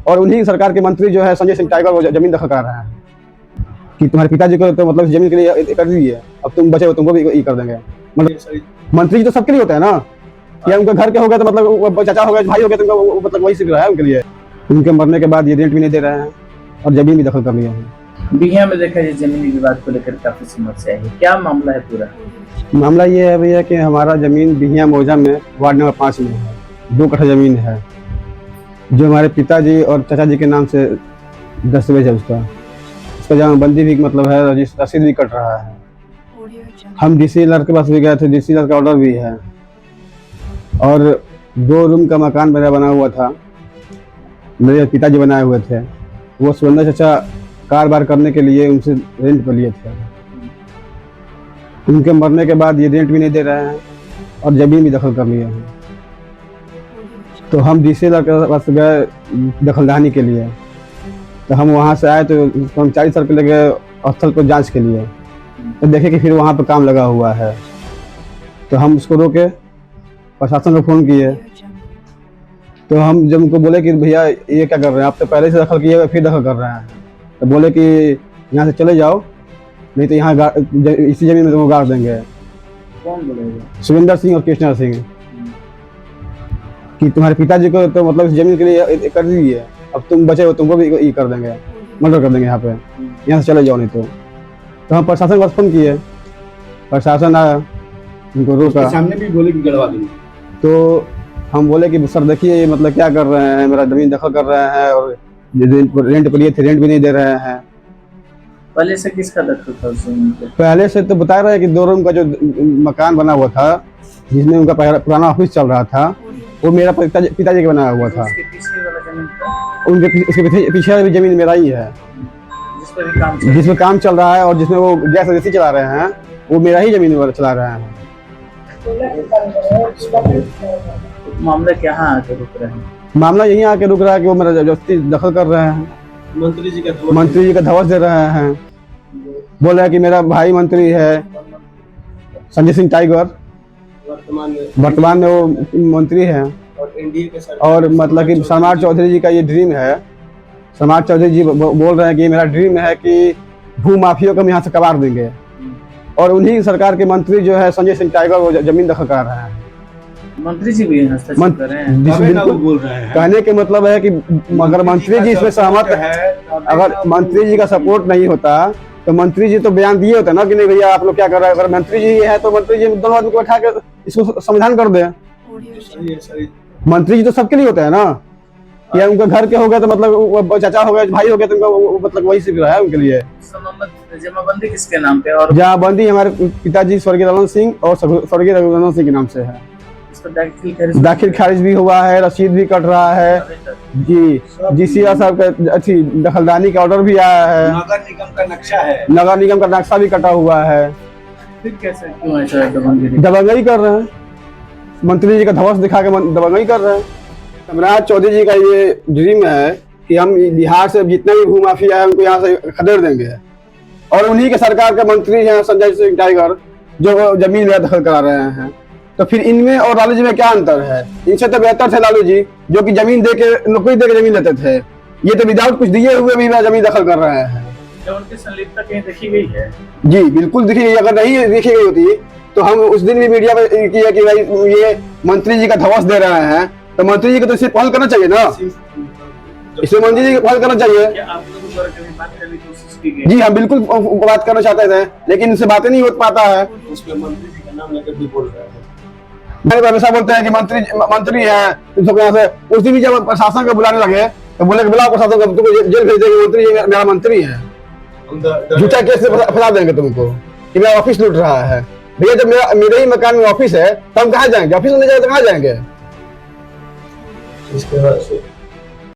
और उन्हीं सरकार के मंत्री जो है संजय सिंह टाइगर वो जमीन दखल करा रहे हैं कि तुम्हारे पिताजी को तो मतलब जमीन के लिए कर दी है, अब तुम बचे हो तुमको भी ये कर देंगे। मतलब मंत्री जी तो सबके लिए होता है ना, या उनके घर के हो गए तो मतलब चाचा हो गए, भाई हो गए, तो मतलब वही सीख रहा है उनके लिए। उनके मरने के बाद ये रेंट भी नहीं दे रहे हैं और जमीन भी दखल कर लिया है। बिहिया में देखा जाए जमीनी विवाद को लेकर काफी समस्या है, क्या मामला है पूरा? मामला ये है भैया कि हमारा जमीन बिहिया मौजा में वार्ड नंबर 5 में है, 2 कट्ठा जमीन है जो हमारे पिताजी और चाचा जी के नाम से दस्तावेज है। उसका जमाबंदी भी मतलब है, रसीद भी कट रहा है। हम डीसी लर के पास भी गए थे, डीसी लर का ऑर्डर भी है। और 2 रूम का मकान मेरा बना हुआ था, मेरे पिताजी बनाए हुए थे, वो सुरेंद्र चाचा कारोबार करने के लिए उनसे रेंट पर लिए थे। उनके मरने के बाद ये रेंट भी नहीं दे रहे हैं और जमीन भी दखल कर लिए हैं। तो हम डीसी लर के पास गए दखलदानी के लिए, तो हम वहाँ से आए तो कर्मचारी सर के ले गए स्थल पर जांच के लिए, तो देखे कि फिर वहाँ पर काम लगा हुआ है। तो हम उसको रोके, प्रशासन को फ़ोन किए, तो हम जब उनको बोले कि भैया ये क्या कर रहे हैं, आप तो पहले से दखल किए हुए फिर दखल कर रहे हैं, तो बोले कि यहाँ से चले जाओ, नहीं तो यहाँ इसी जमीन में तुमको गाड़ देंगे। कौन बोलेगा? सुरेंद्र सिंह और कृष्णा सिंह, कि तुम्हारे पिताजी को तो मतलब इस जमीन के लिए कर दी है, अब तुम बचे हो तुमको भी ये कर देंगे, मर्डर कर देंगे यहाँ पे, यहाँ से चले जाओ नहीं तो हम प्रशासन को फोन किए, प्रशासन आया, उनको रोका। सामने भी बोले कि गड़वा देंगे। तो हम बोले कि सर देखिए ये मतलब क्या कर रहे हैं, मेरा जमीन दखल कर रहे हैं और रेंट पर लिए थे, रेंट भी नहीं दे रहे हैं। पहले से किसका दखल था उस जमीन पे? पहले से तो बता रहे हैं कि 2 रूम का जो मकान बना हुआ था जिसमें उनका पुराना ऑफिस चल रहा था, वो मेरा पिताजी का बनाया हुआ था। उसके पीछे वाला जमीन था? उसके पीछे भी जमीन मेरा ही है, जिसमें काम चल रहा है और जिसमें वो गैस एजेंसी चला रहे हैं, वो मेरा ही जमीन चला रहे हैं। मामला क्या आके रुक रहे हैं? मामला यही आके रुक रहा है कि वो मेरा जबरदस्ती दखल कर रहे हैं, मंत्री जी का धवस दे रहे हैं। बोल रहे हैं कि मेरा भाई मंत्री है संजय सिंह टाइगर, वर्तमान में वो मंत्री है, और मतलब कि समाज चौधरी जी का ये ड्रीम है। समाज चौधरी जी बोल रहे हैं कि मेरा ड्रीम है कि भू माफियों को हम यहाँ से कबाड़ देंगे, और उन्हीं सरकार के मंत्री जो है संजय सिंह टाइगर वो जमीन दखल कर रहे हैं। मंत्री जी भी हस्तक्षेप कर रहे हैं? बिल्कुल बोल रहे हैं। कहने के मतलब है कि अगर मंत्री जी इसमें सहमत है, अगर मंत्री जी का सपोर्ट नहीं होता तो मंत्री जी तो बयान दिए होते ना कि नहीं भैया आप लोग क्या कर रहे हैं। अगर मंत्री जी है तो मंत्री जी दोनों आदमी को बैठा के इसको समाधान कर दे। मंत्री जी तो सबके लिए होता है ना, या उनके घर के हो गए तो मतलब चाचा हो गए, भाई हो गए, तो मतलब वही सीख रहा है उनके लिए। जमाबंदी किसके नाम पे? और जमाबंदी हमारे पिताजी स्वर्गीय ललन सिंह और स्वर्गीय रघुनंदन सिंह के नाम से है। दाखिल खारिज भी हुआ है, रसीद भी कट रहा है जी। डीसीआर साहब का अच्छी दखलदानी का ऑर्डर भी आया है, नगर निगम का नक्शा है, नगर निगम का नक्शा भी कटा हुआ है। फिर कैसे क्यों ऐसा दबंगई कर रहे हैं, मंत्री जी का धवस दिखा के दबंगई कर रहे हैं। सम्राट चौधरी जी का ये ड्रीम है कि हम बिहार से जितने भी भू माफिया है उनको यहाँ से खदेड़ देंगे, और उन्हीं के सरकार के मंत्री हैं संजय सिंह टाइगर जो जमीन में दखल करा रहे हैं। तो फिर इनमें और लालू जी में क्या अंतर है? इनसे तो बेहतर थे लालू जी जो कि जमीन दे के नौकरी दे के जमीन लेते थे, ये तो विदाउट कुछ दिए हुए भी जमीन दखल कर रहे हैं। उनकी संलिप्तता कहीं देखी गई है? जी बिल्कुल दिखी गई, अगर नहीं देखी गई होती तो हम उस दिन भी मीडिया में किया कि भाई ये मंत्री जी का धवस दे रहे हैं, तो मंत्री जी को तो इसे पहल करना चाहिए ना, इसे मंत्री जी को पहल करना चाहिए। जी हम बिल्कुल बात करना चाहते थे, लेकिन इनसे बातें नहीं हो पाता है। उसमें मंत्री जी का नाम लेकर भी बोल रहे हैं। हमेशा बोलते हैं कि मंत्री है, तुम सब यहाँ से। उस दिन भी जब प्रशासन को बुलाने लगे तो बोले कि बुलाओ प्रशासन को, तुमको जेल भेज देंगे, मंत्री मेरा मंत्री है, झूठा केस से फंसा देंगे तुमको कि मेरा ऑफिस लूट रहा है। भैया जब मेरे ही मकान में ऑफिस है तो हम कहाँ जाएंगे? ऑफिस में नहीं जाएंगे तो कहाँ जाएंगे? इसके बाद